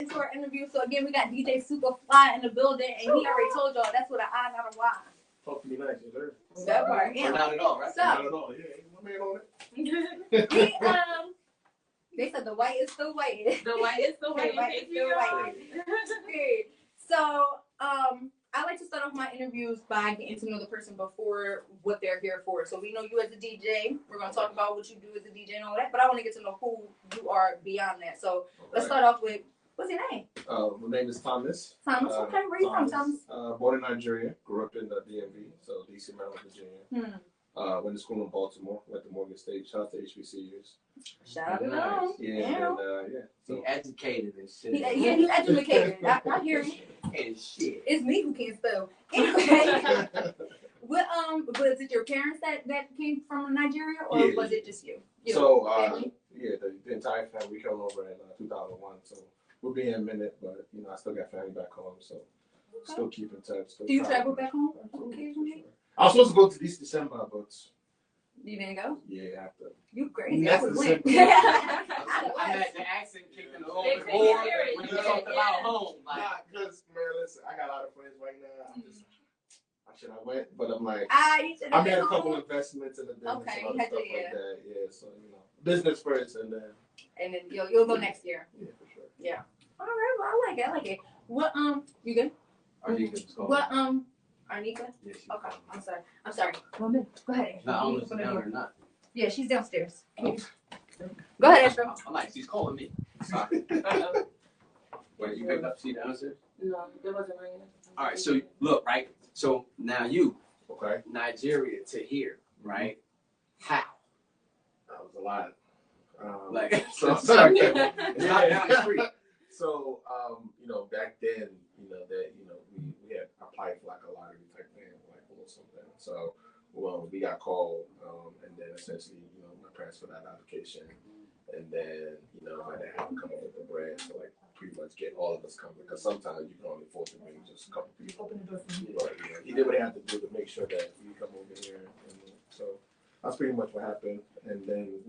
Into our interview. So again, we got DJ Super Fli in the building, and he already told y'all that's what an I, not a Y. Talk to me nice, you heard? That part. Yeah. Not at all, right? So, not at all. Yeah, my man on it. They said the white is still white. The white is still white. Okay. So, I like to start off my interviews by getting to know the person before what they're here for. So we know you as a DJ. We're gonna talk about what you do as a DJ and all that. But I want to get to know who you are beyond that. So let's start off with, what's your name? My name is Thomas. Thomas. Okay, where are you from, Thomas? Born in Nigeria. Grew up in the DMV, so DC, Maryland, Virginia. Went to school in Baltimore. Went to Morgan State. Shout out to HBCUs. Shout out to them. Yeah. So he educated and shit. He's educated. I hear you. And shit. It's me who can't spell. Anyway, was it your parents that came from Nigeria, or was it just you? So, the entire family, we came over in 2001. So we'll be in a minute, but I still got family back home, so still keep in touch. Do you travel back home occasionally? I was supposed to go to this December, but you didn't go? Yeah, I have to. You crazy? I would win. I had the accent kicked in the whole board when you talked about home. Because man, listen, I got a lot of friends right now. I should have went, but I'm like, I made a couple investments in the business and other stuff like that. Yeah, so business first, and then you'll go next year. Yeah, for sure. Yeah. All right. Well, I like it. What you good? What Arnika? Yes, okay. I'm sorry. 1 minute. Go ahead. No, I don't know if she's down or not. Yeah, she's downstairs. Oh. Go ahead, Astro. I'm like, she's calling me. Sorry. Wait, you picked up? She downstairs? No, it wasn't ringing. All right, so look, right? So now you, okay, Nigeria to here, right? How? That was a lot. It's not down the street. So, back then, we had applied for like a lottery type thing, like or something. So, we got called, and then essentially, my parents filled out an application, and then, my dad had to come up with the bread to like pretty much get all of us coming, because sometimes you can only afford to bring just a couple people. But he did what he had to do to make sure that we come over here, and so that's pretty much what happened. And then,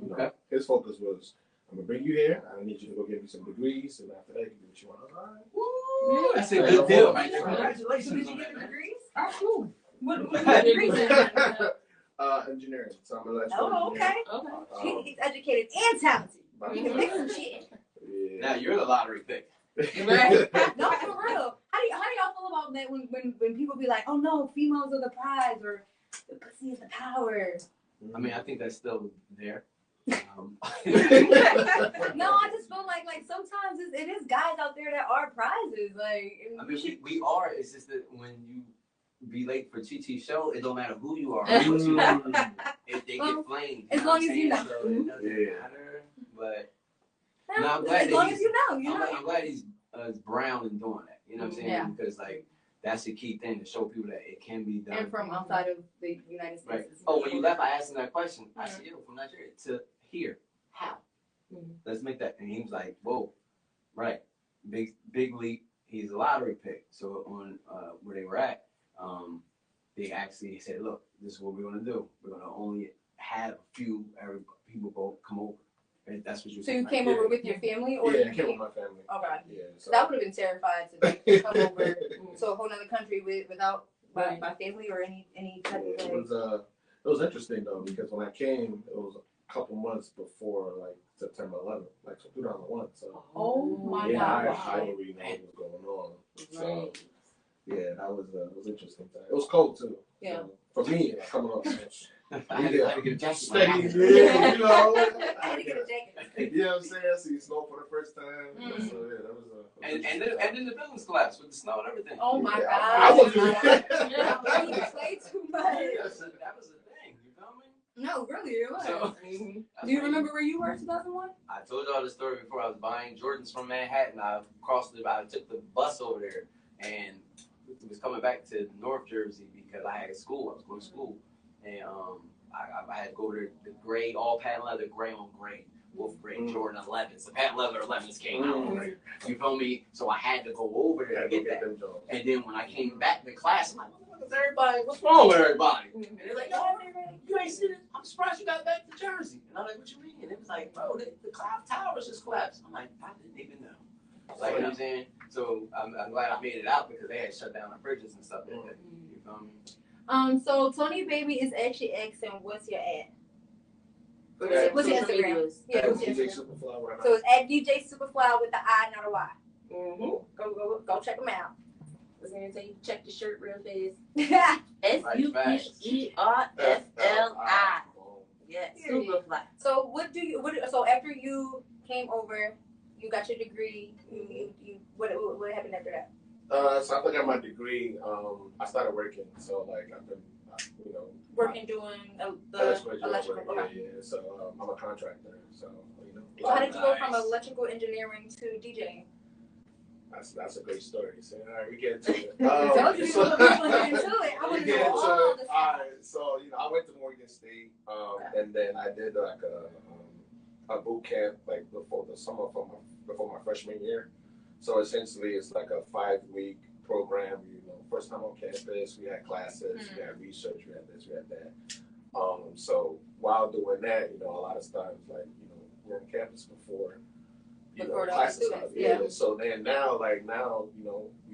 his focus was, I'm gonna bring you here. I need you to go get me some degrees, and after that, you can do what you want. All right. Woo, that's a good deal, right? Congratulations! Did you get the degrees? Absolutely. What degrees? Engineering. So I'm an electrical engineer. Okay. He's educated and talented. He can fix some shit. Yeah. Now you're the lottery pick. Right? No, for real. How do y'all feel about that when people be like, oh no, females are the prize, or the pussy is the power? I mean, I think that's still there. No, I just feel like sometimes it is guys out there that are prizes. Like, I mean, we are. It's just that when you be late for Chichi's show, it don't matter who you are. If they get flamed, as long as you know, so it doesn't matter. But no, I'm glad as long as you know, I'm glad he's brown and doing that. You know what I'm saying? Yeah. Because that's the key thing, to show people that it can be done. And from outside of the United States. Right. Oh, when you left, I asked him that question. I said, yo, from Nigeria to here, how? Let's make that. And he was like, whoa, right. Big leap. He's a lottery pick. So on where they were at, they actually said, look, this is what we're going to do. We're going to only have a few people come over. And that's what you said. So you came over with your family? Or I came with my family. Okay. Yeah, so that would have been terrified to come over to a whole other country without my family or any type of thing. It was interesting though, because when I came, it was a couple months before September 11th, so 2001. So oh my God, I already know what was going on. So yeah, that was interesting. It was cold too. Yeah. So, for me, coming up. I had to get a jacket. Steady, I had to get a jacket. You know what I'm saying? See snow for the first time. So yeah, that was and then the buildings collapsed with the snow and everything. Oh my God! I wasn't. You play too much. That was the thing. You feel me? No, really, it was. So, do you remember where you were in 2001? I told y'all the story before. I was buying Jordans from Manhattan. I took the bus over there and was coming back to North Jersey because I had school. I was going to school. And I had to go to the gray, all patent leather, gray on gray, wolf gray, Jordan 11s. The patent leather 11s came out over there. You feel me? So I had to go over there to get that. And then when I came back to class, I'm like, what's everybody? What's wrong with everybody? And they're like, no, you ain't seen it. I'm surprised you got back to Jersey. And I'm like, what you mean? And it was like, bro, the Cloud Towers just collapsed. I'm like, I didn't even know. Like, you know what I'm saying? So I'm glad I made it out because they had shut down the bridges and stuff like that. You feel me? So Tony Baby is actually asking, what's your ad? What's your Social Instagram? medias. Yeah, what's your DJ Instagram? Super Fli right now. So it's at DJ Super Fli with the I, not a Y. Mm-hmm. Go check them out. I was gonna tell you check the shirt real fast. Yeah. SUPERFLI. Yeah, Super Fli. So so after you came over, you got your degree, what happened after that? So after I got my degree, I started working. So like I've been, Working doing the electrical. Yeah. So I'm a contractor. So So how did you go from electrical engineering to DJing? That's a great story. So all right, we get into it. Told you people get into it. I want to know all the stuff. All right. So I went to Morgan State, and then I did like a boot camp like before the summer before my freshman year. So essentially, it's like a 5-week program. First time on campus, we had classes, we had research, we had this, we had that. So while doing that, a lot of times, like we're on campus before classes start. Yeah. So then now, we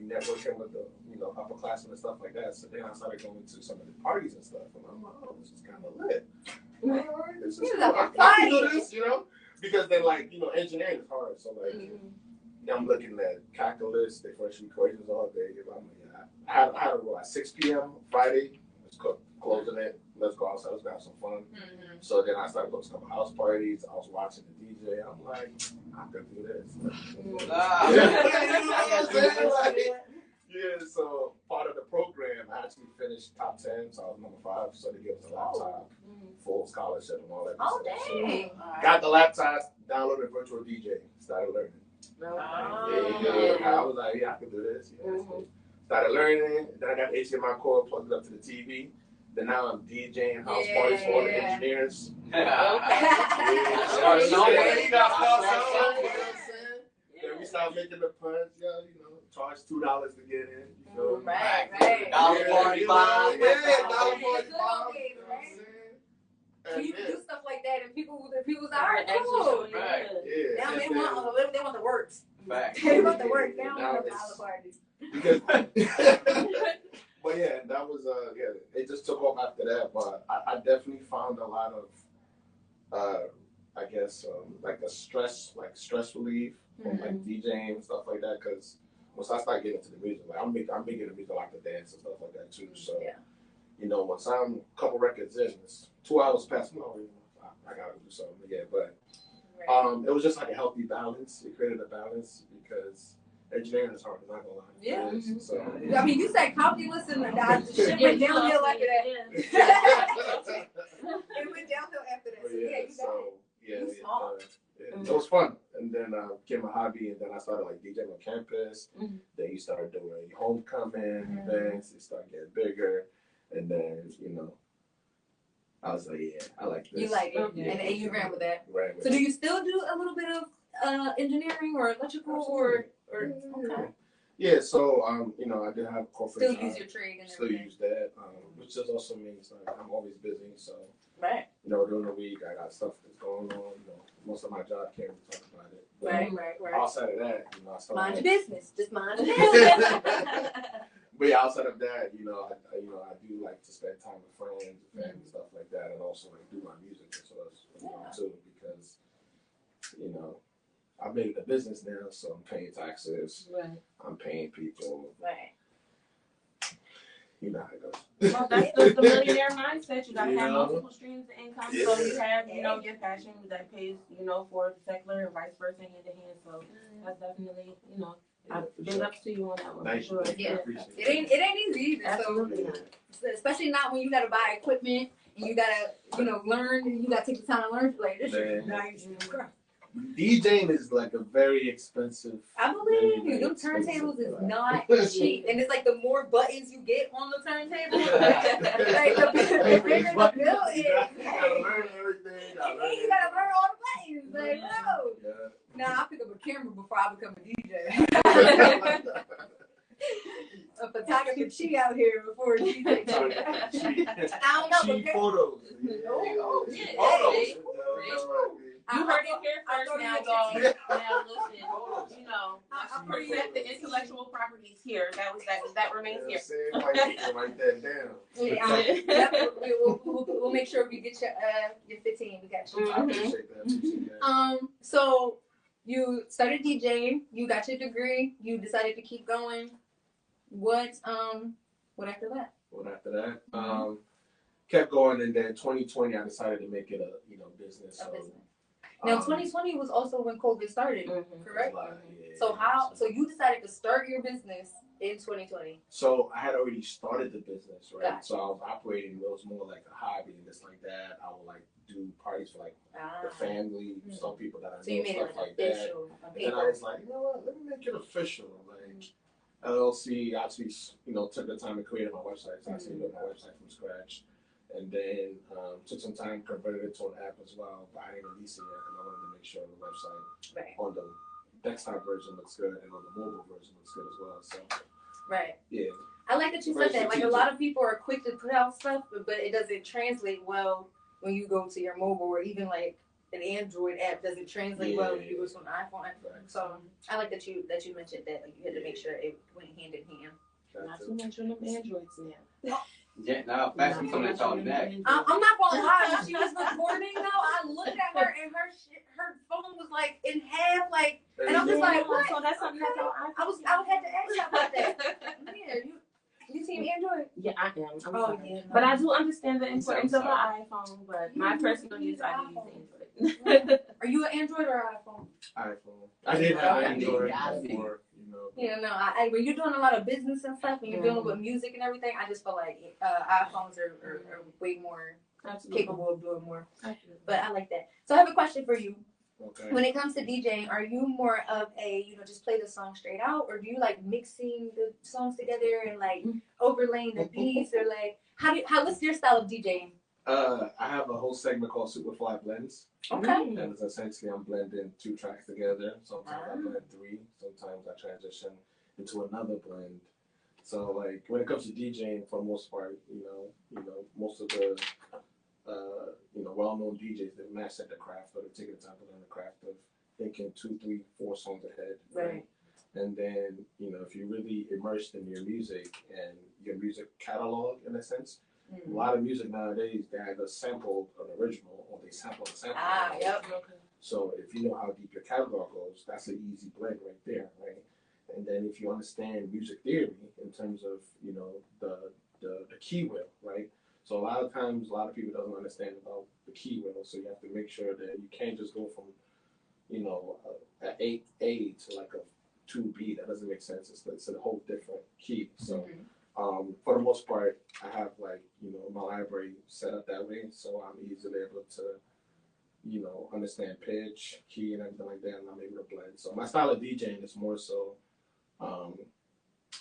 networking with the upperclassmen and stuff like that. So then I started going to some of the parties and stuff, and I'm like, oh, this is kind of lit. This is cool. I can do this, because then engineering is hard. So I'm looking at calculus, differential equations all day. I'm like, I had a 6 p.m. Friday. Let's cook, closing it. Let's go outside. Let's have some fun. So then I started going to a couple house parties. I was watching the DJ. I'm like, I could do this. Yeah, so part of the program, I actually finished top 10, so I was number 5. So they gave us a laptop, full scholarship, and all that. Oh, dang. So got the laptop, downloaded virtual DJ, started learning. I was like, yeah, I can do this. Started learning. Then I got HDMI cord, plugged it up to the TV. Then now I'm DJing house parties for all the engineers. Then we started making the punch, charge $2 to get in. Right. $1.45. So you can do stuff like that, and people was like, all right, cool. Now they want the works. They want the work. They don't want the dollar parties. Because, but yeah, that was it just took off after that. But I definitely found a lot of, I guess, like stress relief from like DJing and stuff like that. Because once I start getting into the music, like I'm making the music like the dance and stuff like that too. So once I'm a couple records in, it's 2 hours past. I gotta do something. Yeah, but it was just like a healthy balance. It created a balance because engineering is hard. I'm not gonna lie. Yeah. So I mean, you said calculus and the shit went downhill after that. It went downhill after that. So it was fun. And then became a hobby, and then I started like DJing on campus. Then you started doing homecoming events. It started getting bigger, and then I was like, yeah, I like this. You like it, and you ran with that. So do you still do a little bit of engineering or electrical or okay? Yeah, so I did have a corporate still job. Use your trade and still everything. Use that, which just also means I'm always busy. So right. During the week I got stuff that's going on. Most of my job can't really talk about it. But right. Outside of that, I started mind your business. Just mind your business. But yeah, outside of that, I do like to spend time with friends, family, stuff like that, and also like do my music as well too, because I've made it a business now, so I'm paying taxes. Right. I'm paying people. Right. You know how it goes. Well, that's the millionaire mindset. You gotta have multiple streams of income. Yeah. So you have, your passion that pays, for the secular and vice versa, hand to hand. So that's definitely, big ups to you on that one. Thank you. Sure. Yeah. Appreciate It ain't easy either. Absolutely not. So, especially not when you gotta buy equipment and you gotta, learn and you gotta take the time to learn. Like this shit is not easy. DJing is like a very expensive. I believe you. Them turntables is not cheap, and it's like the more buttons you get on the turntable, like the bigger the bill is. You gotta learn everything. And you gotta learn all the buttons. Like, no. Nah, I pick up a camera before I become a DJ. A photographer Chi out here before a DJ. I don't know. Chi photos. You heard it here first. Now, y'all. Now, listen. protect the intellectual properties here. That remains here. Write that down. Yeah, we'll make sure we get your 15. We got you. I appreciate that. So you started DJing. You got your degree. You decided to keep going. What after that? What after that? Kept going, and then 2020, I decided to make it a business. Business. Now 2020 was also when COVID started, correct? So you decided to start your business in 2020. So I had already started the business, right? Gotcha. So I was operating. It was more like a hobby and just like that. I would like do parties for like the family, some people that I know, so you made stuff it like official, that. And then I was like, you know what? Let me make it official. Like LLC actually, took the time and created my website. So I actually built my website from scratch. And then took some time, converted it to an app as well, but I didn't release it yet because I wanted to make sure the website on the desktop version looks good and on the mobile version looks good as well. So, yeah. I like that you said that. Like a lot of people are quick to put out stuff, but it doesn't translate well when you go to your mobile, or even like an Android app doesn't translate well when you go to an iPhone app. So I like that you mentioned that. Like you had to make sure it went hand in hand. Not too much on them Androids now. Yeah, now fast we coming at y'all back. I'm not gonna lie, when she was recording though, I looked at her and her phone was like in half, like, and I'm just like, what? So that's something that's on iPhone. I had to ask her about that. Yeah, you team Android? Yeah, I am. I'm sorry. Yeah, no. But I do understand the importance of an iPhone. But my personal use, I do use Android. Are you an Android or an iPhone? iPhone. I did have Android before. Yeah, no. When you're doing a lot of business and stuff, and you're dealing with music and everything, I just feel like iPhones are way more capable of doing more. Absolutely. But I like that. So I have a question for you. Okay. When it comes to DJing, are you more of a just play the song straight out, or do you like mixing the songs together and like overlaying the beats, or like what's your style of DJing? I have a whole segment called Super Fli blends. Okay. And it's essentially I'm blending 2 tracks together. Sometimes I blend 3. Sometimes I transition into another blend. So like when it comes to DJing, for the most part, most of the well-known DJs, they master the craft, or they take the time to learn the craft of thinking 2, 3, 4 songs ahead. Right. And then if you're really immersed in your music and your music catalog in a sense. A lot of music nowadays, they either sample an original or they sample a sample. Yep. So if you know how deep your catalog goes, that's an easy blend right there, right? And then if you understand music theory in terms of the key wheel, right? So a lot of times, a lot of people don't understand about the key wheel. So you have to make sure that you can't just go from an 8A to like a 2B. That doesn't make sense. It's a whole different key. So. For the most part, I have my library set up that way, so I'm easily able to, understand pitch, key, and everything like that, and I'm able to blend. So my style of DJing is more so, I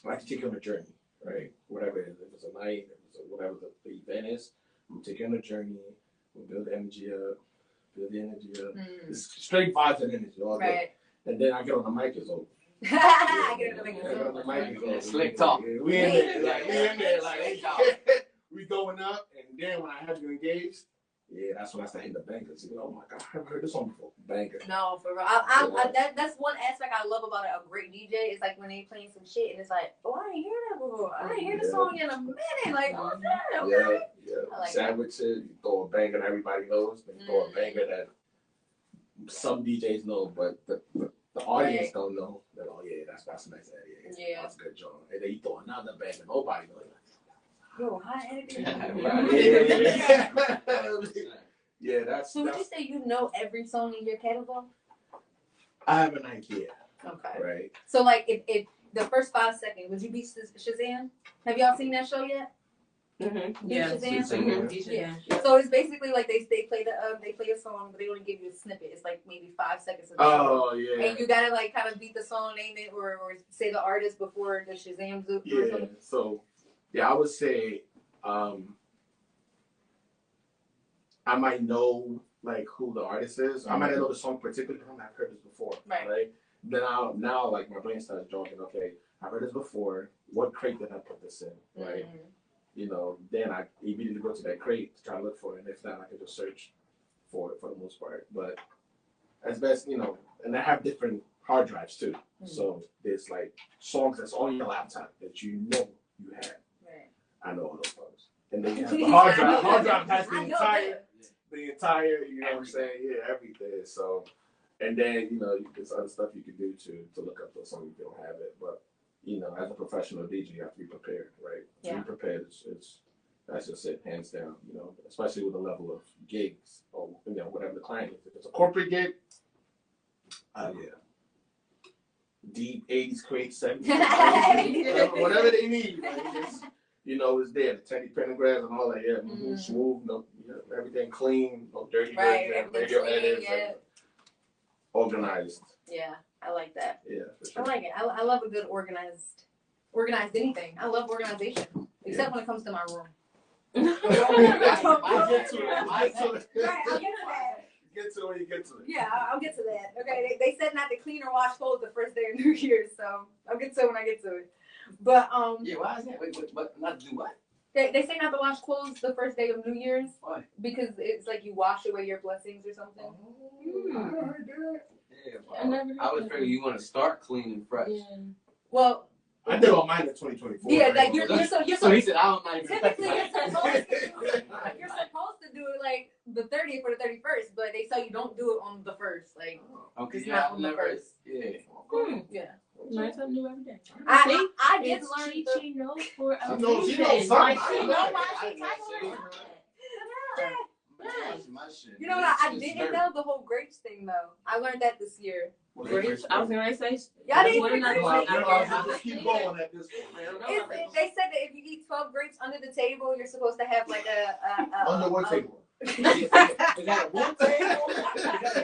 like to take you on a journey, right? Whatever it is, if it's a night, if it's whatever the event is, I'm taking you on a journey. We'll build the energy up. It's straight vibes and energy all day. And then I get on the mic, it's over. I get on the mic. Slick talk. We in there, we going up, and then when I have you engaged, that's when I start hitting the bangers. Oh my God, I've heard this song before. Banger. No, for real. That's one aspect I love about a great DJ. It's like when they playing some shit, and it's like, I ain't hear that before. I ain't hear the song in a minute. Like, okay. Yeah. Like Sandwich it. You throw a banger that everybody knows. Then you throw a banger that some DJs know, but the audience don't know that. Oh yeah, that's a nice area. Yeah, that's a good job. And then you throw another banger, nobody knows. Yo, high energy. Yeah, that's. So would you say you know every song in your catalog? I have an idea. Okay. Right. So like, if the first 5 seconds, would you be Shazam? Have y'all seen that show yet? Mm-hmm. Yeah. Shazam? Yeah. So it's basically like they play a song, but they only give you a snippet. It's like maybe 5 seconds of the song. Oh yeah. And you gotta like kind of beat the song, name it, or say the artist before the Shazam do. Yeah. So I would say I might know like who the artist is. I might not know the song particularly, but I've heard this before. Right. Then now like my brain starts jogging. Okay, I've heard this before. What crate did I put this in? Right. Then I immediately go to that crate to try to look for it. And if not, I can just search for it for the most part. But as best, and I have different hard drives too. So there's like songs that's on your laptop that you know you have. Right. I know all those songs. And then you have the hard drive. Hard drive has the entire, you know what I'm saying? Yeah, everything. So, and then, you know, there's other stuff you can do to look up those songs if you don't have it. But, you know, as a professional DJ, you have to be prepared, right? To be prepared that's just it, hands down, you know, especially with the level of gigs or, you know, whatever the client is. If it's a corporate gig, yeah. Deep 80s crates, 70s, whatever they need. Like, just, you know, it's there. The Teddy pentagrams and all that, smooth, no, you know, everything clean, no dirty, radio edits, organized. Yeah, I like that. Yeah, for sure. I like it. I love a good organized anything. I love organization, except when it comes to my room. I'll get to it. Right, I'll get to that. Get to it when you get to it. Yeah, I'll get to that. Okay, they said not to clean or wash clothes the first day of New Year's, so I'll get to it when I get to it. But yeah, why is that? Wait, not to do what? They say not to wash clothes the first day of New Year's. Why? Because it's like you wash away your blessings or something. Yeah, I was figuring you want to start clean and fresh. Yeah. Well, I did all mine in 2024. Yeah, like you're so he said I don't mind. Typically, you're supposed to do it like the 30th or the 31st, but they tell you don't do it on the 1st. Like, okay, it's not on the 1st. Yeah. Yeah. Learn something new every day. I did learn. Chichi knows for a she knows something. You know what? I didn't know the whole grapes thing though. I learned that this year. Grapes? I was gonna say. Y'all didn't just keep going at this point. They said that if you eat 12 grapes under the table, you're supposed to have like a under what table? Is that a wood table?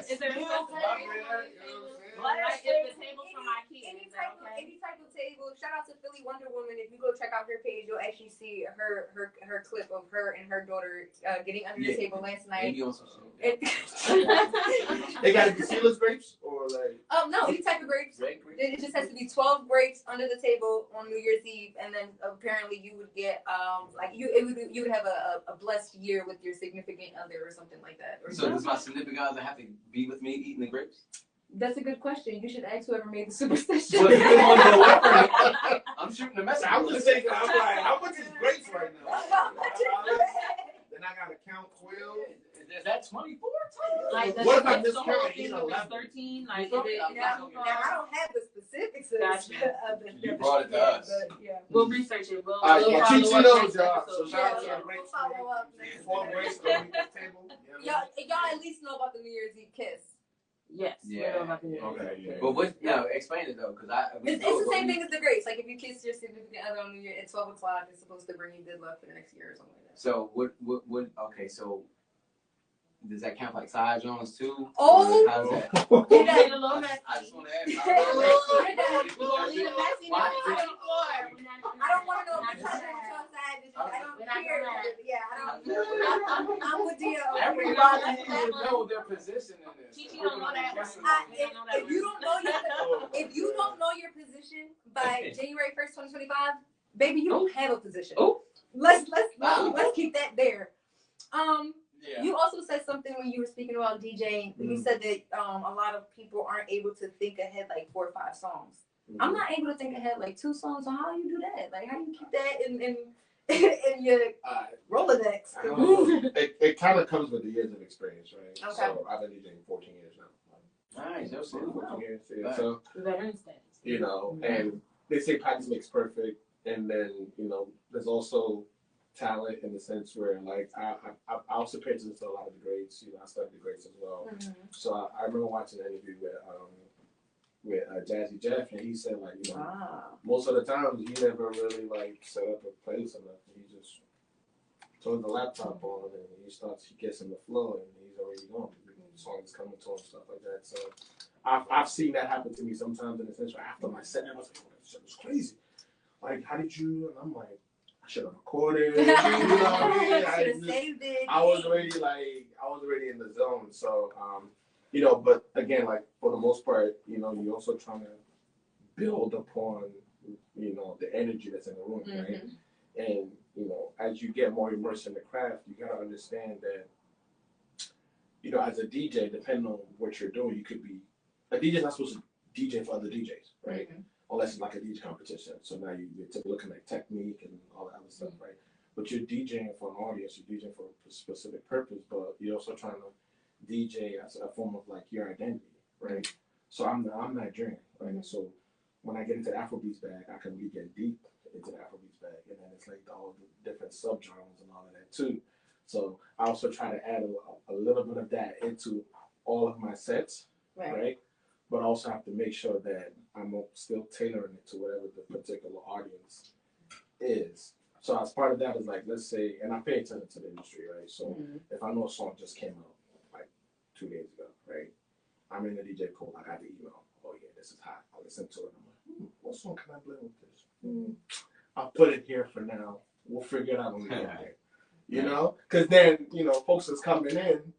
Is there a wood table? Like if the table's from IKEA, any type of table. Shout out to Philly Wonder Woman. If you go check out her page, you'll actually see her clip of her and her daughter getting under the table last night. They gotta be seedless grapes or like? Oh no, any type of grapes. It just has to be 12 grapes under the table on New Year's Eve, and then apparently you would get you would have a blessed year with your significant other or something like that. So does my significant other have to be with me eating the grapes? That's a good question. You should ask whoever made the superstition. I'm shooting a message. I was just thinking, I'm like, how much is grapes right now? Then I gotta count 12. Is that 24? Like what if I just count 13? Like, now I don't have the specifics of the You brought it to us. But, yeah. We'll research it. All right, Chichi knows, y'all. So shout out to the grapes. Follow up next 12 grapes on the table. Y'all at least know about the New Year's Eve kiss. Yes. Yeah. Okay. Yeah. But what? No, explain it though, because it's the same thing as the grapes. Like if you kiss your significant other on New Year at 12 o'clock, it's supposed to bring you good luck for the next year or something like that. So what? Okay, so does that count like side Jones too? Oh, how's that? I just want to ask. I don't want to know if you're trying to outside. I don't care. Yeah, I'm with you. Everybody know their position in this. Chichi don't know that. If you don't know your position by January 1st, 2025, baby, you don't have a position. Oh, let's keep that there. Yeah. You also said something when you were speaking about DJing. You said that a lot of people aren't able to think ahead like 4 or 5 songs. I'm not able to think ahead like 2 songs. So how do you do that? Like how do you keep that in your Rolodex? It kind of comes with the years of experience, right? Okay. So I've been DJing 14 years now. Nice. 14 years. Yeah. So veteran status. You know, and they say practice makes perfect, and then you know, there's also talent in the sense where like I also pay attention to a lot of the greats. You know, I studied the greats as well. So I remember watching an interview with Jazzy Jeff, and he said like, you know, most of the times he never really like set up a playlist or nothing. He just turns the laptop on and he gets in the flow and he's already going. The songs coming to him, stuff like that. So I've seen that happen to me sometimes in the sense where after my set, I was like, oh, that shit was crazy. Like, how did you? And I'm like, I should have recorded. You know what I mean? I should have saved it. I was already in the zone. So, you know, but again, like for the most part, you know, you're also trying to build upon, you know, the energy that's in the room, right? And, you know, as you get more immersed in the craft, you got to understand that, you know, as a DJ, depending on what you're doing, you could be, a DJ's not supposed to DJ for other DJs, right? Unless it's like a DJ competition. So now you're looking at technique and all that other stuff, right? But you're DJing for an audience, you're DJing for a specific purpose, but you're also trying to DJ as a form of like your identity, right? So I'm Nigerian, right? So when I get into the Afrobeats bag, I can really get deep into the Afrobeats bag, and then it's like all the different subgenres and all of that too. So I also try to add a little bit of that into all of my sets, right? But also have to make sure that I'm still tailoring it to whatever the particular audience is. So as part of that is like, let's say, and I pay attention to the industry, right? So if I know a song just came out like 2 days ago, right? I'm in the DJ pool, I got the email. Oh yeah, this is hot. I listen to it. I'm like, what song can I blend with this? I'll put it here for now. We'll figure it out when we get there. You know? Because then, you know, folks that's coming in,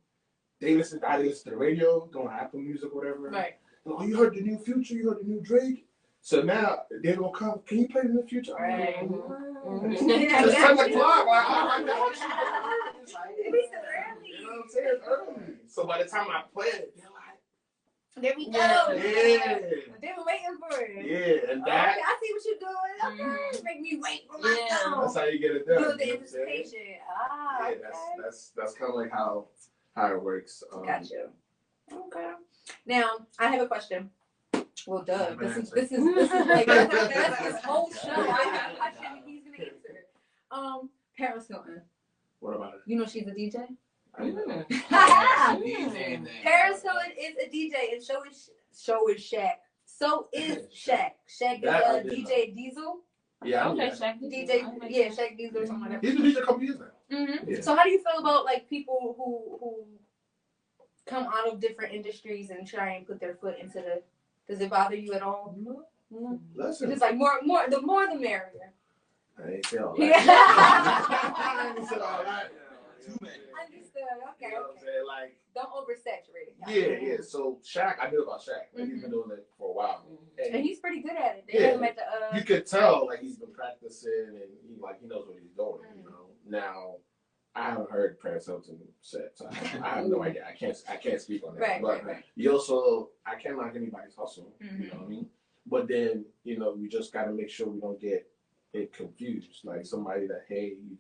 they listen to the radio, doing Apple Music, whatever. Right. Oh, you heard the new Future, you heard the new Drake. So now they're gonna come. Can you play the new Future? Right. It's 10 o'clock. Like, oh my gosh. It's early. You know what I'm saying? It's early. So by the time I play it, they're like, there we go. Yeah. They were waiting for it. Yeah, and that. Okay, I see what you're doing. Okay, make me wait for my song. That's how you get it done. Build the anticipation. Yeah, Okay. that's kind of like how it works. Gotcha. Okay. Now I have a question. Well, duh. This is like that's his whole show. I have a question and he's gonna answer. Paris Hilton. What about it? You know she's a DJ. I know. Paris Hilton is a DJ, and so is Shaq. So is Shaq. Shaq is DJ Diesel. Yeah. Okay, Shaq. DJ. Yeah, Shaq Diesel or something like that. He's been DJ a couple years now. Yeah. So how do you feel about like people who come out of different industries and try and put their foot into the? Does it bother you at all? No. Listen. It's like more the more the merrier. I ain't say all that. Yeah. I ain't said all that. Understood. Okay. You know what I'm saying? Like, don't oversaturate it. Yeah. So Shaq, I knew about Shaq. Like, he's been doing it for a while, and he's pretty good at it. They had him at the. You could tell like he's been practicing and he knows what he's doing. You know. Now, I haven't heard Paris Hilton set, so I have no idea. I can't speak on that. But you also, I can't knock anybody's hustle. You know what I mean? But then we just got to make sure we don't get it confused. Like somebody that you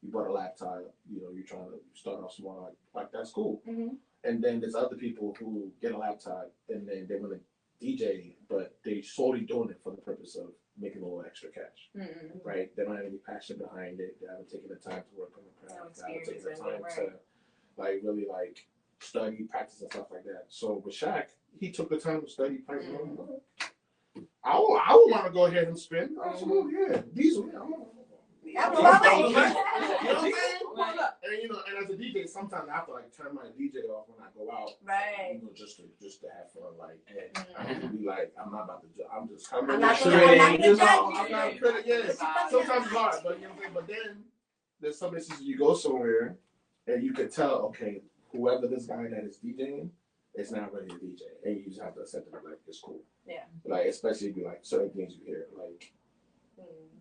bought a laptop, you're trying to start off small, like that's cool. And then there's other people who get a laptop and then they want to DJ, but they solely doing it for the purpose of making a little extra cash, right? They don't have any passion behind it. They haven't taken the time to work on the craft. They haven't taken the time to really study, practice, and stuff like that. So with Shaq, he took the time to study, practice. I would want to go ahead and spin. Absolutely, yeah. Diesel, yeah. You know what I'm saying? And as a DJ, sometimes I have to turn my DJ off when I go out, right? Just to have fun. I have to be I'm not about to. I'm just coming. I'm not critic. Yeah. Sometimes it's hard, but But then there's some instances you go somewhere and you can tell, okay, whoever this guy that is DJing is not really a DJ, and you just have to accept it. It's cool. Yeah. Especially if you certain things you hear,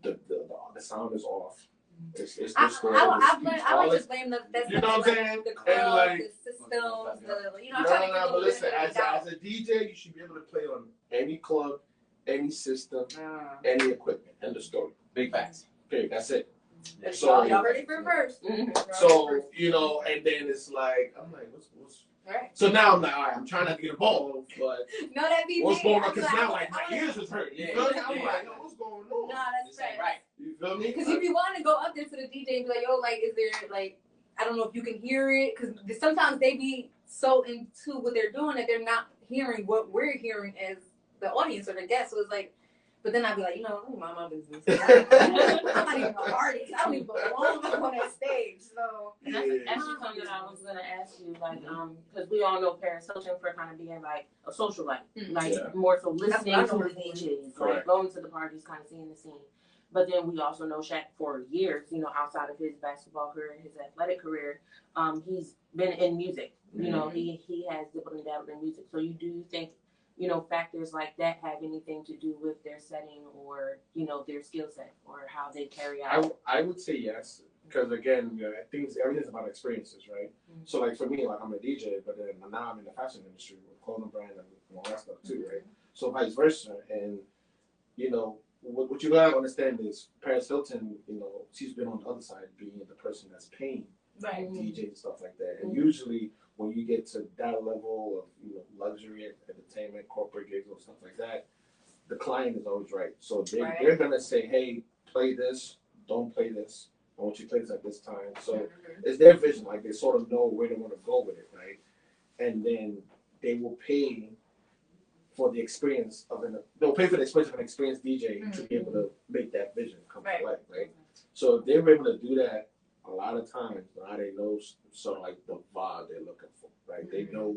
the sound is off. I like to blame the. You know what I'm saying? The club, the systems, No, but listen, as a DJ, you should be able to play on any club, any system, any equipment. End of story. Big facts. Period. That's it. So y'all ready for first? So and then it's I'm what's right. So now I'm I'm trying not to get involved, but no, that be what's me. going on? Because now my ears is hurting. You feel me? I'm what's going on? No, that's right. You feel me? Because you be wanting to go up there to the DJ and be like, yo, is there I don't know if you can hear it, because sometimes they be so into what they're doing that they're not hearing what we're hearing as the audience or the guests. So it's but then I'd be like, mind my business. I'm not even an artist. I don't even belong on that stage. So and that's actually something I was gonna ask you, because we all know Paris Hilton for kind of being a socialite, more so listening to the DJs, going to the parties, kind of seeing the scene. But then we also know Shaq for years, outside of his basketball career and his athletic career, he's been in music. He has dabbled and dabbled in music. So you do think, factors like that have anything to do with their setting or, their skill set or how they carry out? I would say yes. Because again, everything's about experiences, right? So for me, I'm a DJ, but then now I'm in the fashion industry with clothing brand and all that stuff too, right? so vice versa. And you know, what you gotta understand is Paris Hilton, you know, she's been on the other side, being the person that's paying DJs and stuff like that. And usually, when you get to that level of luxury entertainment, corporate gigs, or stuff like that, the client is always right. So they're gonna say, hey, play this, don't play this. I want you to play this at this time. So it's their vision. Like they sort of know where they want to go with it, right? And then they will pay for the experience of they'll pay for the experience of an experienced DJ to be able to make that vision come to life, right? So if they're able to do that, a lot of times now they know sort of like the vibe they're looking for, right? They know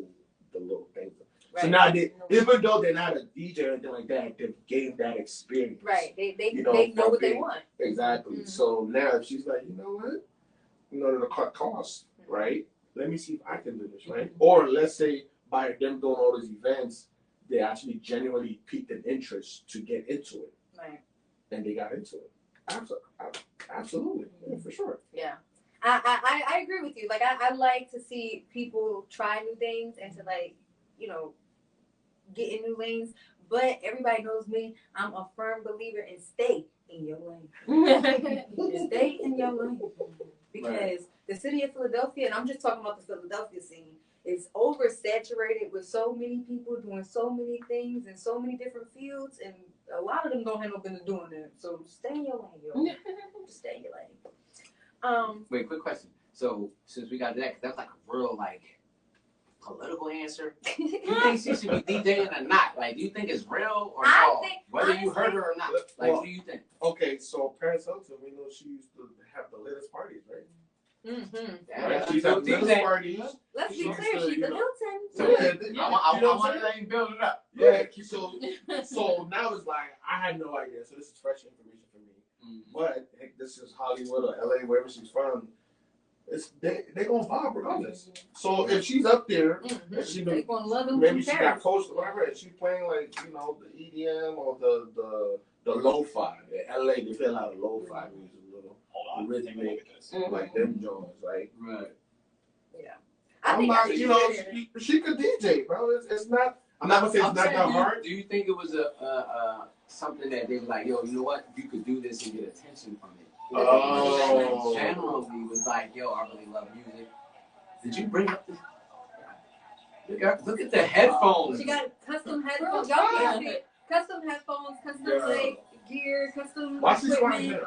the little things. So now even though they're not a DJ or anything like that, they've gained that experience. Right. They know what they want. Exactly. So now if she's like, you know what? To cut costs, right? Let me see if I can do this, right? Or let's say by them doing all these events, they actually genuinely piqued an interest to get into it. Right. And they got into it. Absolutely. Yeah, for sure. Yeah. I agree with you. Like I like to see people try new things and to get in new lanes. But everybody knows me. I'm a firm believer in stay in your lane. Stay in your lane. Because the city of Philadelphia, and I'm just talking about the Philadelphia scene, is oversaturated with so many people doing so many things in so many different fields, and a lot of them don't have no business doing that. So stay in your lane, yo. Just stay in your lane. Wait, quick question. So since we got that, that's like a real political answer. Do you think she should be DJing or not? Like, do you think it's real or not? Whether you heard her or not. Like, what do you think? Okay, so Paris Hilton, we know she used to have the latest parties, right? Yeah, she's having latest parties. Let's be clear, she's a Hilton. So I want to let him build it up. Yeah, so now it's like, I had no idea. So this is fresh information for me. But heck, this is Hollywood or LA, wherever she's from. They're gonna vibe regardless. So if she's up there, and she maybe she got coached or whatever, and she's playing like the EDM or the lo-fi. In LA, they play a lot of lo-fi music, rhythmic, like them joints, right? Right. Yeah. I'm not, she could DJ, bro. It's not. I'm not gonna say it's not that hard. Do you think it was a something that they were like, yo, you know what? You could do this and get attention from it. Oh. Generally was like, yo, I really love music. Did you bring up this? Look at the headphones. She got custom headphones. Y'all can see it. Custom headphones, custom gear, custom equipment.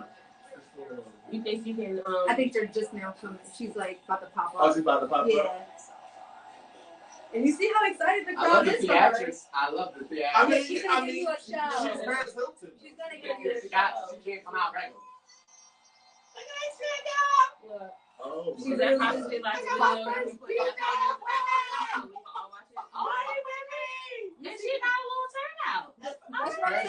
You think you can? I think they're just now coming. She's like about to pop up. Oh, she's about to pop up. Yeah. And you see how excited the crowd is for her. I love the theatrics. I mean, she's gonna give you a show. She's Paris Hilton. She's gonna give you a show. She can't come out regular. Oh, she's that how she like to do. And she got a little turnout. That's right.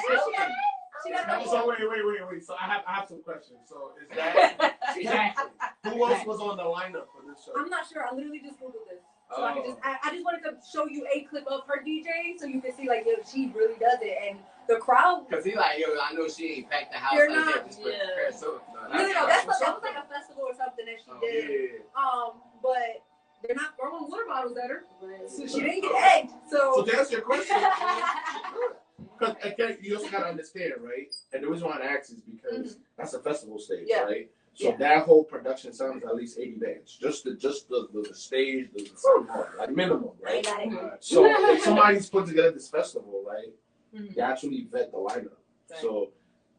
She got So wait. So I have some questions. So is that Exactly. who else was on the lineup for this show? I'm not sure. I literally just Googled this. So I just wanted to show you a clip of her DJ so you can see she really does it, and the crowd. Cause he like, yo, I know she ain't packed the house You're like not, that. Just no, that was like a festival or something that she did. Yeah. But they're not throwing water bottles at her. So she didn't get egged. So to answer your question, because again, you also gotta understand, right? And the reason why I ask is because that's a festival stage, right? So that whole production sounds at least 80 bands. Just the stage, the sound part, like minimum, right? So if somebody's put together this festival, right? They actually vet the lineup. Right. So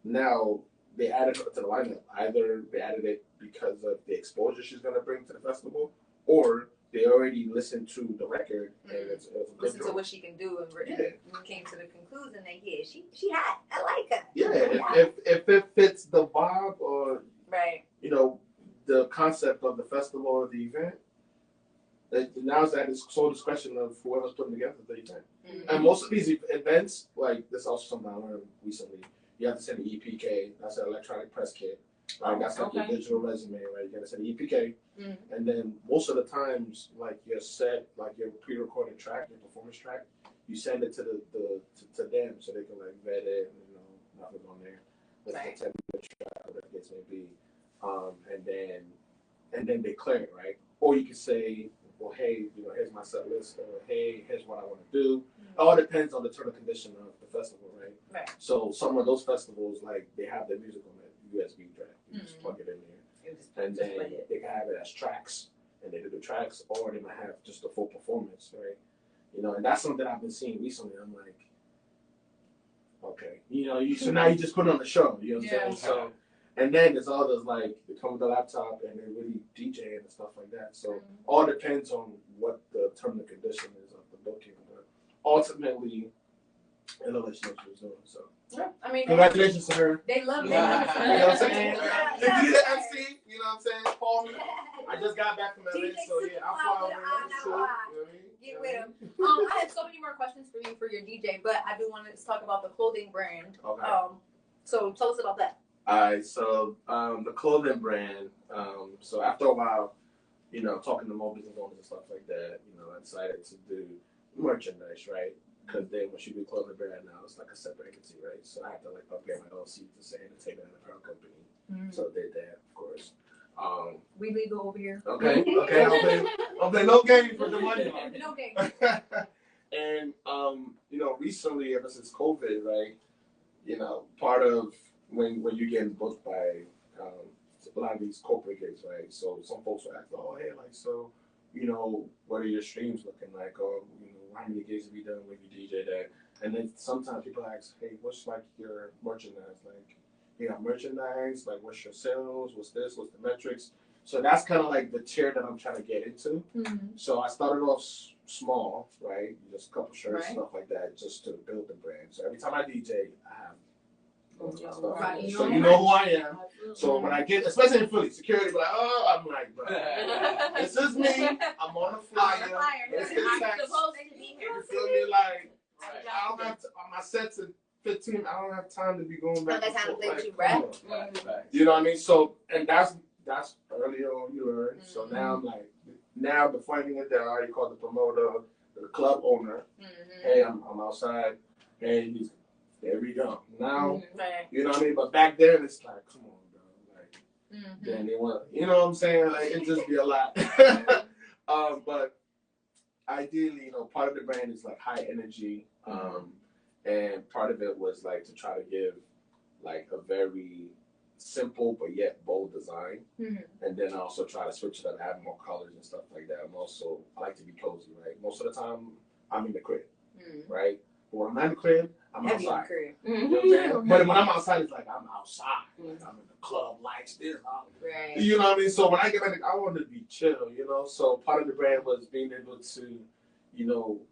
now they added her to the lineup. Either they added it because of the exposure she's gonna bring to the festival, or they already listened to the record and it's a good listen to what she can do and came to the conclusion that she hot. I like her. Yeah, if it fits the vibe or the concept of the festival or the event, now it's sole discretion of whoever's putting together the event. And most of these events, like this, also something I learned recently. You have to send an EPK. That's an electronic press kit. Like that's like your digital resume, right? You gotta send an EPK, and then most of the times, like your set, like your pre-recorded track, your performance track, you send it to to them so they can like vet it, and nothing's on there. Let's pretend the track, whatever the case may be, and then they clear it, right? Or you could say well, hey, here's my set list, or hey, here's what I want to do. It all depends on the turn of condition of the festival, right? Right. So some of those festivals, like, they have their music on that USB drive. You just plug it in there, and then they can have it as tracks, and they do the tracks, or they might have just a full performance, right? And that's something I've been seeing recently. I'm like, okay, so now you just put on the show, you know what I'm saying? So, and then there's all those, like, they come with the laptop and they're really DJing and stuff like that. So all depends on what the term and condition is of the booking. But ultimately, it'll let you know what she was doing. So, I mean, congratulations to her. They love it. You know what I'm saying? Yeah. If you the MC, you know what I'm saying? Call me. I just got back from LA, so yeah, I'll fly over there. You know what I mean? Get with him. I have so many more questions for you for your DJ, but I do want to talk about the clothing brand. Okay. So tell us about that. All right, so the clothing brand. So after a while, talking to more business owners and stuff like that, I decided to do merchandise, right? Because then when she do clothing brand now, it's like a separate entity, right? So I had to upgrade my LLC to say entertainment and apparel company. Mm-hmm. So I did that, of course. We legal over here. Okay. I'll play no game for the money. No game. And recently, ever since COVID, right? Part of when you're getting booked by a lot of these corporate gigs, right? So some folks will ask, oh, hey, so, what are your streams looking like? Or, how many gigs have you done when you DJ that? And then sometimes people ask, hey, what's your merchandise? You got merchandise, what's your sales? What's this? What's the metrics? So that's kind of the tier that I'm trying to get into. Mm-hmm. So I started off small, right? Just a couple shirts, stuff like that, just to build the brand. So every time I DJ, I have stuff. Right. So you know who I am. So when I get, especially in Philly, security be like, oh, I'm like, bro, this is me. I'm on the flyer. It's the text. You feel me? I don't have my sets in 15. I don't have time to be going back. That's how to you rap. You know what I mean? So, and that's early on you learn. Mm-hmm. So now I'm now the funny thing is that I already called the promoter, the club owner. Mm-hmm. Hey, I'm outside. Hey, there we go. Now, you know what I mean? But back then, it's come on, bro. Then they want, you know what I'm saying? It just be a lot. But ideally, part of the brand is high energy. And part of it was to try to give a very simple but yet bold design. And then I also try to switch it up, add more colors and stuff like that. I like to be cozy, right? Most of the time, I'm in the crib, right? But when I'm not in the crib, I'm outside. You know what I'm saying? But when I'm outside, it's I'm outside. I'm in the club, lights, this, right. You know what I mean? So when I get back, I want to be chill, So part of the brand was being able to,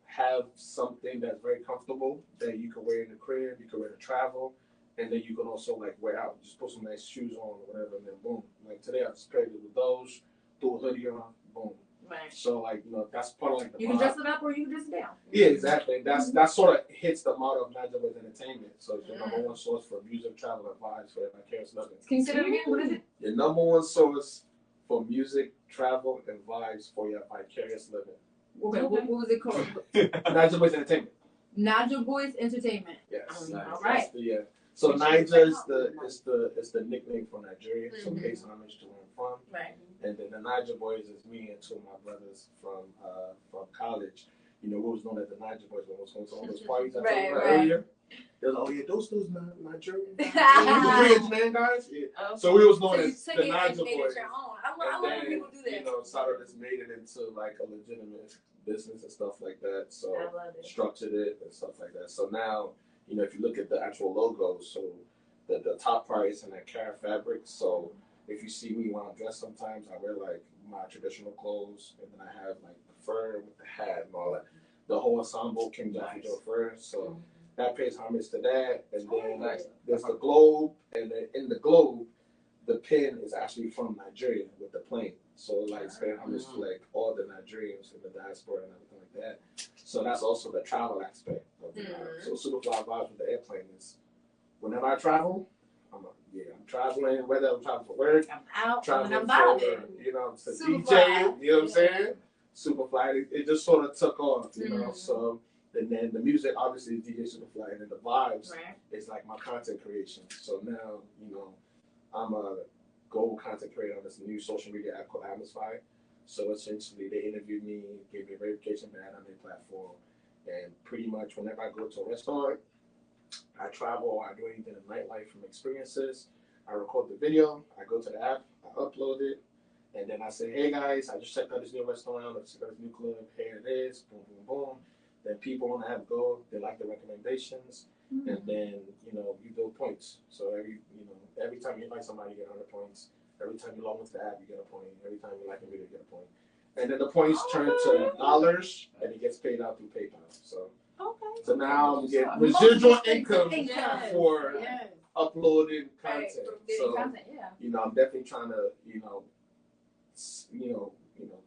have something that's very comfortable that you can wear in the crib, you can wear to travel, and then you can also wear out. Just put some nice shoes on or whatever, and then boom. Today I just paired it with those, threw a hoodie on, boom. Right. So that's part of the you can dress it up or you can dress it down. Yeah, exactly. That sort of hits the motto of Niger with entertainment. So it's your number one source for music, travel, and vibes for vicarious living. Can you say that again? What is it? Your number one source for music, travel, and vibes for your vicarious living. Okay. What was it called? Niger Boys Entertainment. Niger Boys Entertainment. Yes. All right. So Niger is the nickname for Nigeria. So pays homage to where I'm from. Right. And then the Niger Boys is me and two of my brothers from college. We was known as the Niger Boys when we was going to all those parties I told you earlier. They're those Nigerian Nigerian guys. Yeah. Okay. So we was known as the Niger Boys. I love when people do that. Sort of just made it into a legitimate business and stuff like that. So structured it and stuff like that. So now, if you look at the actual logo, so the top part is in that Cara fabric. So if you see me when I'm dressed, sometimes I wear my traditional clothes, and then I have the fur with the hat and all that. The whole ensemble came down from Joe Fur. So that pays homage to that. And then there's the globe, and then in the globe, the pin is actually from Nigeria with the plane. So it's paying homage to all the Nigerians in the diaspora and everything like that. So that's also the travel aspect of the vibe. So Superfly vibes with the airplane is whenever I travel, I'm traveling, whether I'm traveling for work, I'm out, traveling I'm for, to DJ, you know what I'm saying? Superfly, it just sort of took off, you know. So and then the music obviously is DJ Super Fli, and then the vibes is my content creation. So now, I'm a global content creator on this new social media app called Atmosphere. So essentially, they interviewed me, gave me a verification badge on their platform, and pretty much whenever I go to a restaurant, I travel, I do anything in nightlife from experiences, I record the video, I go to the app, I upload it, and then I say, hey guys, I just checked out this new restaurant, I just checked out this new club, here it is, boom, boom, boom. Then people on the app go, they like the recommendations, and then, you build points. So every time you invite somebody, you get 100 points. Every time you log into the app, you get a point. Every time you like a video, you get a point. And then the points turn to dollars, and it gets paid out through PayPal. So now you get residual income for uploading content. So I'm definitely trying to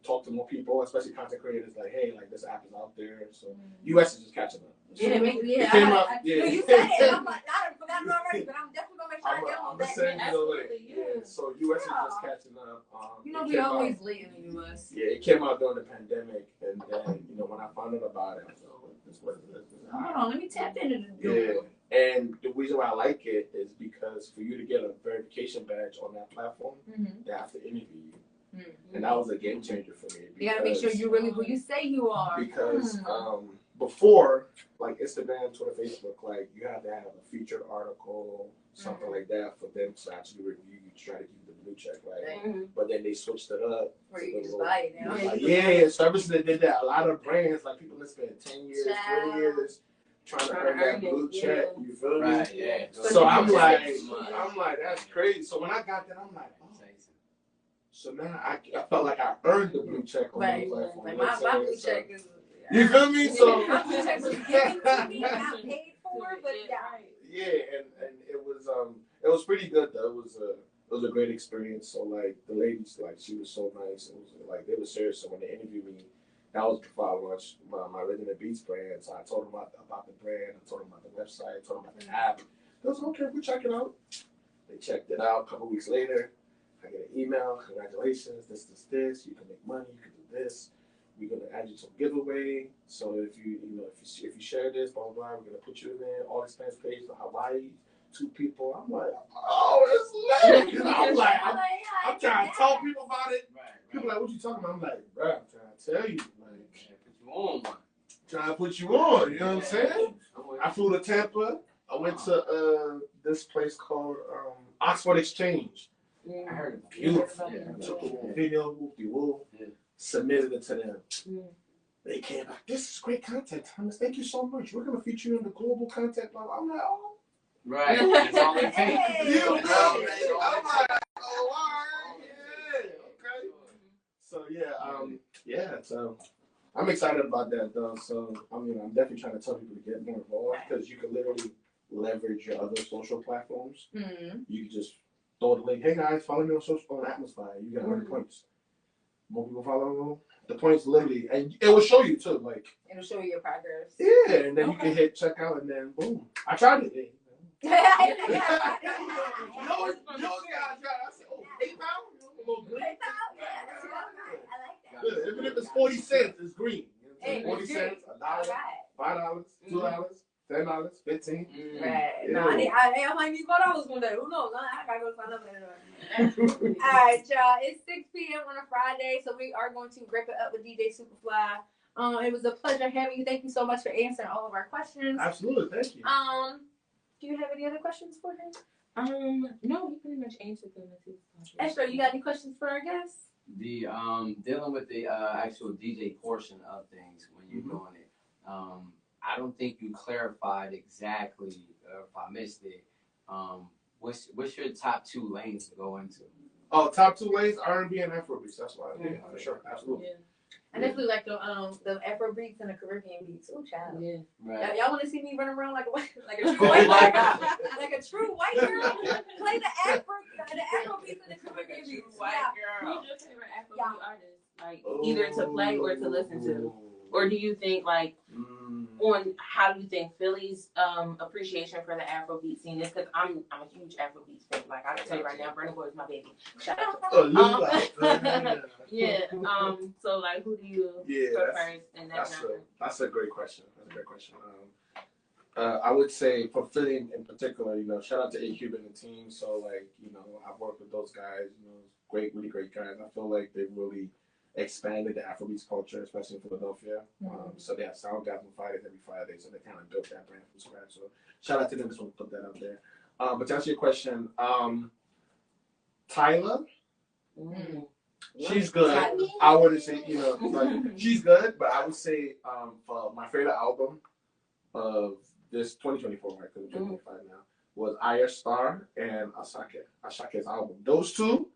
talk to more people, especially content creators. Like, hey, like this app is out there. So US is just catching up. Yeah, it came out. You said it. I'm like, I forgot it already, but I'm definitely gonna make sure I get on that. Absolutely. Yeah. So US is just catching up. We always late in the US. Yeah, it came out during the pandemic, and then when I found out about it, I was like, this was hold on, let me tap into this. Yeah, and the reason why I like it is because for you to get a verification badge on that platform, they have to interview you. And that was a game changer for me. You gotta make sure you're really who you say you are. Because before, like Instagram, Twitter, Facebook, like you had to have a featured article, something like that, for them to actually review you, try to give you the blue check, right? But then they switched it up. Where you can just buy it now. Yeah, services that did that. A lot of brands, like people that spend 10 years, 20 years trying to earn that blue check. You feel me? Yeah. So I'm like, that's crazy. So when I got that, I'm like, oh. So now I felt like I earned the blue check on the platform. Like my blue check is. You feel me? So my blue check was given to me, not paid for, but yeah, and it was pretty good though. It was a great experience. So like the ladies, like she was so nice. It was like they were serious. So when they interviewed me, that was before I launched my Rhythm and Beats brand. So I told them about the brand. I told them about the website. I told them about the app. They was okay. We'll check it out. They checked it out. A couple weeks later, I get an email. Congratulations. This. You can make money. You can do this. We're gonna add you to a giveaway. So if you share this, blah blah blah, we're gonna put you in there. All expense paid to Hawaii. 2 people. I'm like, oh, it's lit. I'm trying to tell people about it. People like, what you talking about? I'm like, bro, I'm trying to tell you. Like, trying to put you on. You know what I'm saying? I flew to Tampa. I went to this place called Oxford Exchange. I heard it. Beautiful. Took a video, whoop-de-whoop, submitted it to them. They came back, this is great content, Thomas. Thank you so much. We're going to feature you in the global content. I'm like, oh. Right. That's all it takes. I'm like, oh, yeah. Okay. So, so I'm excited about that, though. So, I'm definitely trying to tell people to get more involved because you can literally leverage your other social platforms. You can just throw the link, hey guys, follow me on Atmosphere. You get 100 points. More people follow the points literally, and it will show you too. Like it'll show you your progress. Yeah, and then you can hit checkout, and then boom. I tried it. I said, oh, PayPal? I like that. Even if it's 40 cents, it's green. 40 cents, $1, $5, $2, $10, 15. Right. No, I might need $4 one day. Who knows? I gotta go sign up later. All right, y'all. It's 6 p.m. on a Friday, so we are going to wrap it up with DJ Super Fli. It was a pleasure having you. Thank you so much for answering all of our questions. Absolutely, thank you. Do you have any other questions for him? No, he pretty much answered them. Esther, you got any questions for our guests? The dealing with the actual DJ portion of things when you're doing it. I don't think you clarified exactly, if I missed it. What's your top 2 lanes to go into? Oh, top 2 lanes, R&B and Afrobeats. That's why. Yeah, for sure, absolutely. Yeah. I definitely like the Afro beats and the Caribbean beats. Oh, child. Yeah. Right. Y'all want to see me run around like a true white girl? Like a true white girl? Play the Afro beats and the Caribbean beats. White girl. Who's your favorite Afrobeat artist? Like either to play or to listen to, or do you think like how do you think Philly's appreciation for the Afrobeat scene is? Because I'm a huge Afrobeat fan. Like I can tell you right now, Burna Boy is my baby. Shout out. Yeah. So like, who do you go first in that genre? That's a great question. I would say for Philly in particular, shout out to A-Cube and the team. So like, I've worked with those guys. Great, really great guys. I feel like they really expanded the Afrobeats culture, especially in Philadelphia. So they have Soundgasm Fridays every Friday, so they kind of built that brand from scratch. So shout out to them. Just want to put that out there. But to answer your question, Tyler, she's good. I wouldn't say, she's good, but I would say for my favorite album of this 2024, right? Because we're 2025 now, was Aya Star and Ashake's album. Those two,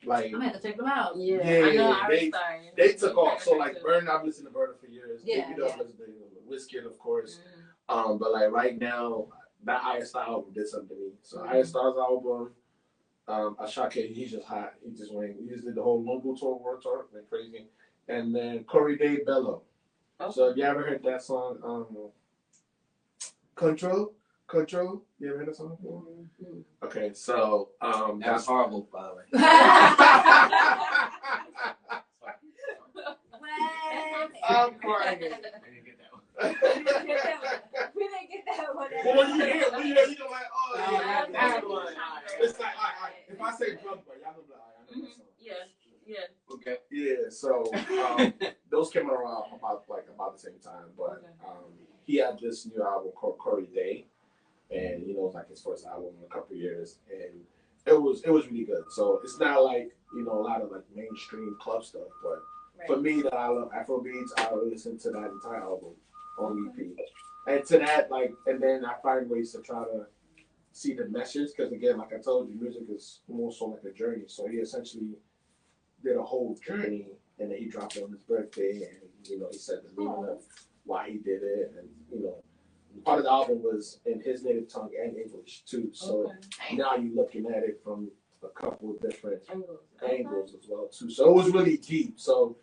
like, I'm gonna have to check them out. Yeah, I know they took off. So like Burn, I've listened to Burn for years. Yeah, Whiskey, of course. But like right now, that Aya Star album did something to me. So Aya Star's album, Ashake, he's just hot. He just did the whole Local tour, world tour, went crazy. And then Corey Day Bello. So if you ever heard that song, Control, you ever heard that song before? Okay, so that's horrible, by the way. I'm crying. I didn't get that one. We didn't get that one. Well, when you hear, you're like, oh yeah, that one. It's like, if I say Drug Boy, y'all know that. I know that song. Yeah. Okay. Yeah, so those came around about the same time, but he had this new album called Corey Day, and it was like his first album in a couple of years, and it was really good. So it's not like a lot of like mainstream club stuff, but for me that I love Afrobeats, I would listen to that entire album on repeat, and to that and then I find ways to try to see the message, because again, like I told you, music is more so like a journey. So he essentially did a whole journey, and then he dropped it on his birthday, and he said the meaning of why he did it, and part of the album was in his native tongue and English too. So now you're looking at it from a couple of different angles as well too. So it was really deep. So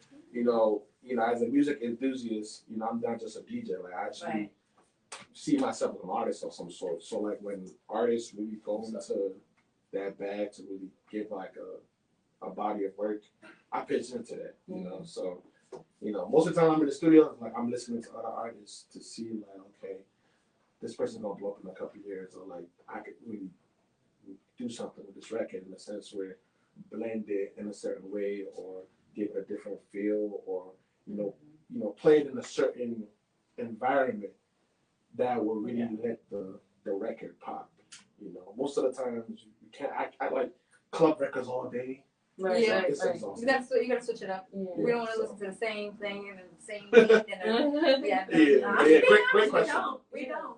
as a music enthusiast, I'm not just a DJ. Like I actually see myself as an artist of some sort. So like when artists really go into that bag to really give like a body of work, I pitch into that, So, most of the time I'm in the studio, like I'm listening to other artists to see like, okay, this person's gonna blow up in a couple of years, or like I could really do something with this record in a sense where blend it in a certain way, or give it a different feel, or play it in a certain environment that will really let the record pop. Most of the times you can't. I like club records all day. Right. Awesome. You gotta switch it up. We don't want to listen to the same thing and the same beat. Great question. We don't.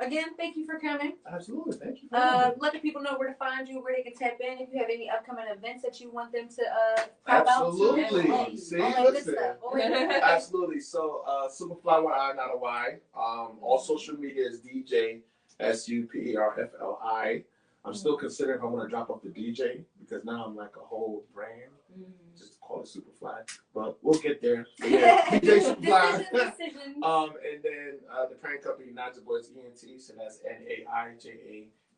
Again, thank you for coming. Absolutely, thank you. Let the people know where to find you, where they can tap in. If you have any upcoming events that you want them to pop absolutely. out to. See, listen. Absolutely. So, Super Fli with I, not a Y. All social media is DJ SUPERFLI. I'm still considering if I want to drop off the DJ, because now I'm like a whole brand. Just call it Super Fli, but we'll get there. DJ Super Fli. And then the parent company, Naija Boys ENT, so that's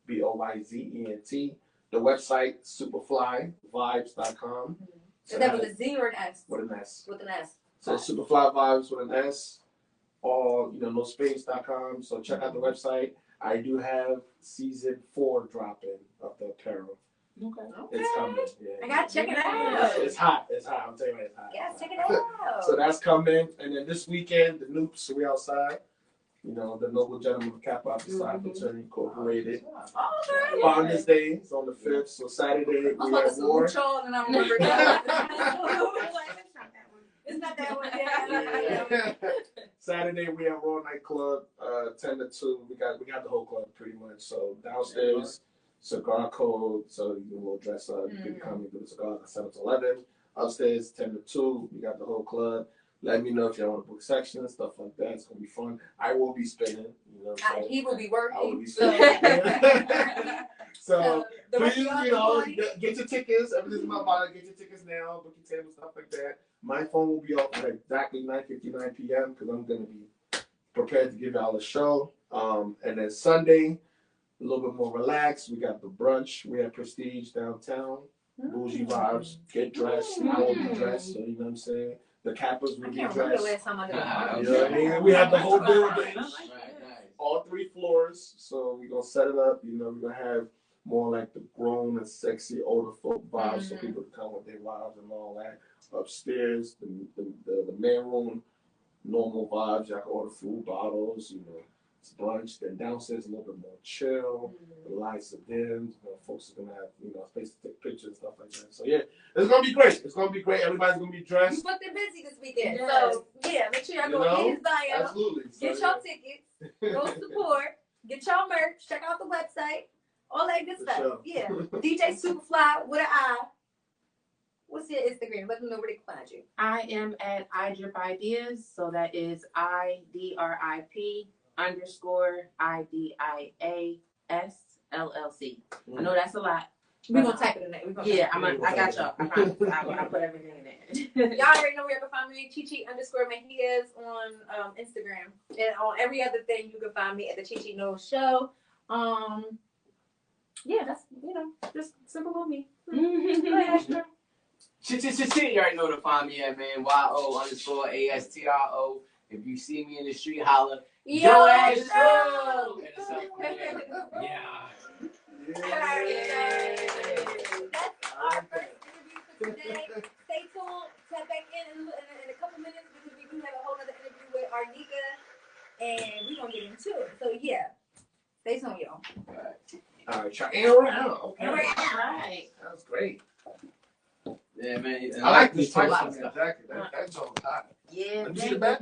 NAIJABOYZENT. The website, superflyvibes.com. Is that with a Z or an S? With an S. With an S. So Superfly Vibes with an S, all no space.com. So check out the website. I do have season 4 dropping of the apparel. Okay. It's coming. Yeah. I gotta check it out. It's hot. It's hot. I'm telling you, it's hot. Yeah, check it out. So that's coming. And then this weekend, the Noops, we outside. The Noble Gentlemen of Kappa Psi Fraternity Incorporated. Okay. Founders Day is on the 5th. So Saturday, I'm we about have to war. salute y'all, and I remember it's not that one. Yeah. Saturday we have Raw Nightclub, 10 to 2. We got the whole club pretty much. So downstairs, cigar code, so you will dress up. You can come and do the cigars at 7 to 11. Upstairs, 10 to 2. We got the whole club. Let me know if y'all want to book sections, stuff like that. It's gonna be fun. I will be spinning. He will be working. I will be spinning. So please, get your tickets. Everything's in my body. Get your tickets now. Book your table, stuff like that. My phone will be off at exactly 9:59 p.m. because I'm gonna be prepared to give y'all a show. And then Sunday, a little bit more relaxed. We got the brunch. We have Prestige downtown. Bougie vibes. Get dressed. I will be dressed. So you know what I'm saying. The Kappas will be dressed. You know what I mean? We have the whole building. All 3 floors. So we're gonna set it up. We're gonna have more like the grown and sexy older folk vibes, so people can come with their wives and all that. Upstairs, the main room, normal vibes. Y'all can order food, bottles, it's brunch. Then downstairs a little bit more chill. The lights are dim. Folks are gonna have space to take pictures and stuff like that. So yeah, it's gonna be great. It's gonna be great. Everybody's gonna be dressed. You booked it busy this weekend, so yeah, make sure y'all go get his bio. Absolutely. Get your tickets. Go support. Get your merch. Check out the website. All that good stuff. Sure. Yeah. DJ Super Fli with an I. What's your Instagram? Let them know where they can find you. I am at iDrip Ideas, so that is IDRIP_IDIAS LLC. I know that's a lot. We're gonna type it in there. Yeah, I got y'all. I promise. I'll put everything in there. Y'all already know where you can find me. Chichi_Mejias on Instagram. And on every other thing, you can find me at the Chichi Knows Show. Yeah, that's just simple with me. Chichi, you already know to find me at, man. YO_ASTRO. If you see me in the street, holla. Yo, Astro! Yeah. That's our first interview for today. Stay tuned. Tap back in a couple minutes because we do have a whole other interview with Arnika, and we're gonna get into it. So yeah, stay tuned, y'all. All right, try around. Okay. All right. That was great. Yeah, man. I like this type of jacket. That's all hot. Yeah. Let me see the back.